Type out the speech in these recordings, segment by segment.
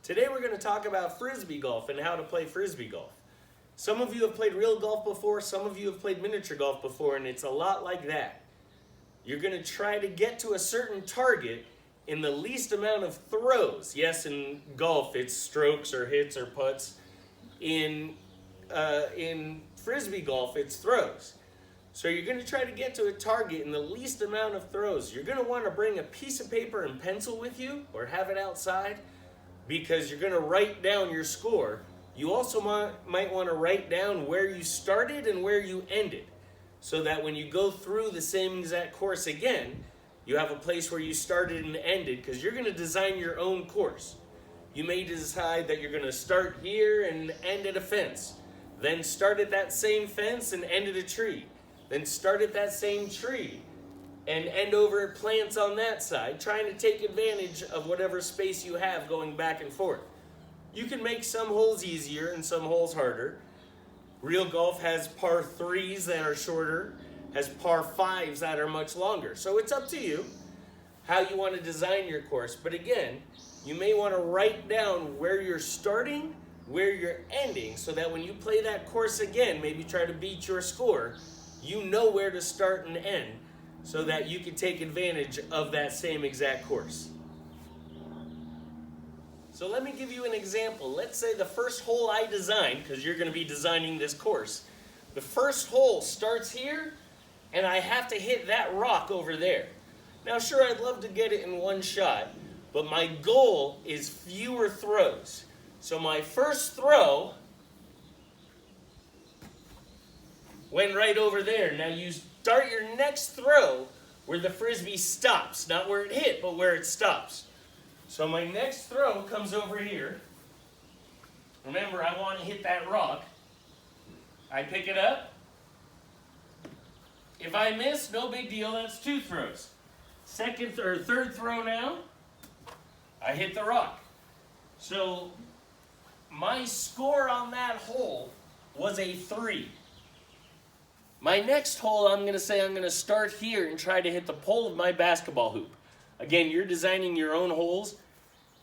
Today we're going to talk about Frisbee golf and how to play Frisbee golf. Some of you have played real golf before, some of you have played miniature golf before, and it's a lot like that. You're going to try to get to a certain target in the least amount of throws. Yes, in golf it's strokes or hits or putts. In Frisbee golf it's throws. So you're going to try to get to a target in the least amount of throws. You're going to want to bring a piece of paper and pencil with you or have it outside because you're going to write down your score. You also might want to write down where you started and where you ended so that when you go through the same exact course again, you have a place where you started and ended because you're going to design your own course. You may decide that you're going to start here and end at a fence, then start at that same fence and end at a tree, then start at that same tree and end over at plants on that side, trying to take advantage of whatever space you have going back and forth. You can make some holes easier and some holes harder. Real golf has par 3s that are shorter, has par 5s that are much longer. So it's up to you how you want to design your course. But again, you may want to write down where you're starting, where you're ending, so that when you play that course again, maybe try to beat your score, you know where to start and end so that you can take advantage of that same exact course. So let me give you an example. Let's say the first hole I designed, because you're going to be designing this course, the first hole starts here and I have to hit that rock over there. Now sure, I'd love to get it in one shot, but my goal is fewer throws. So my first throw went right over there. Now you start your next throw where the Frisbee stops. Not where it hit, but where it stops. So my next throw comes over here. Remember, I want to hit that rock. I pick it up. If I miss, no big deal, that's 2 throws. Second or third throw now, I hit the rock. So my score on that hole was a 3. My next hole, I'm going to start here and try to hit the pole of my basketball hoop. Again, you're designing your own holes.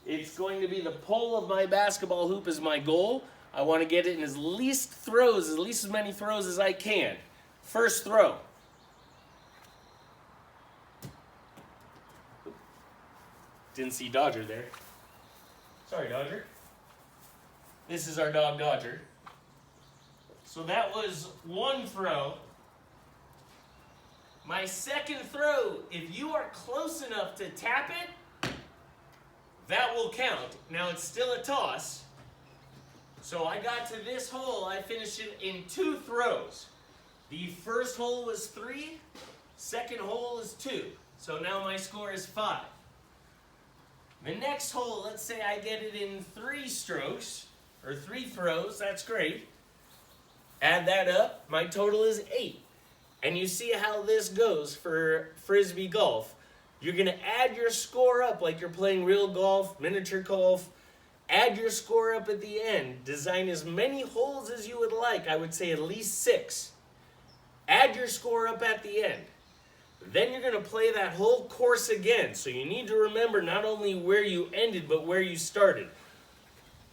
It's going to be the pole of my basketball hoop is my goal. I want to get it in as least as many throws as I can. First throw. Didn't see Dodger there. Sorry, Dodger. This is our dog, Dodger. So that was 1 throw. My second throw, if you are close enough to tap it, that will count. Now it's still a toss. So I got to this hole, I finished it in 2 throws. The first hole was 3, second hole is 2. So now my score is 5. The next hole, let's say I get it in 3 strokes, or 3 throws, that's great. Add that up, my total is 8. And you see how this goes for Frisbee golf. You're going to add your score up like you're playing real golf, miniature golf. Add your score up at the end. Design as many holes as you would like. I would say at least 6. Add your score up at the end. Then you're going to play that whole course again. So you need to remember not only where you ended, but where you started.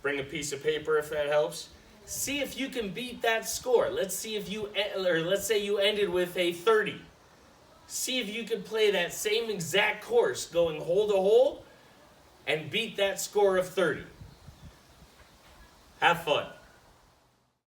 Bring a piece of paper if that helps. See if you can beat that score. Let's say you ended with a 30. See if you can play that same exact course, going hole to hole, and beat that score of 30. Have fun.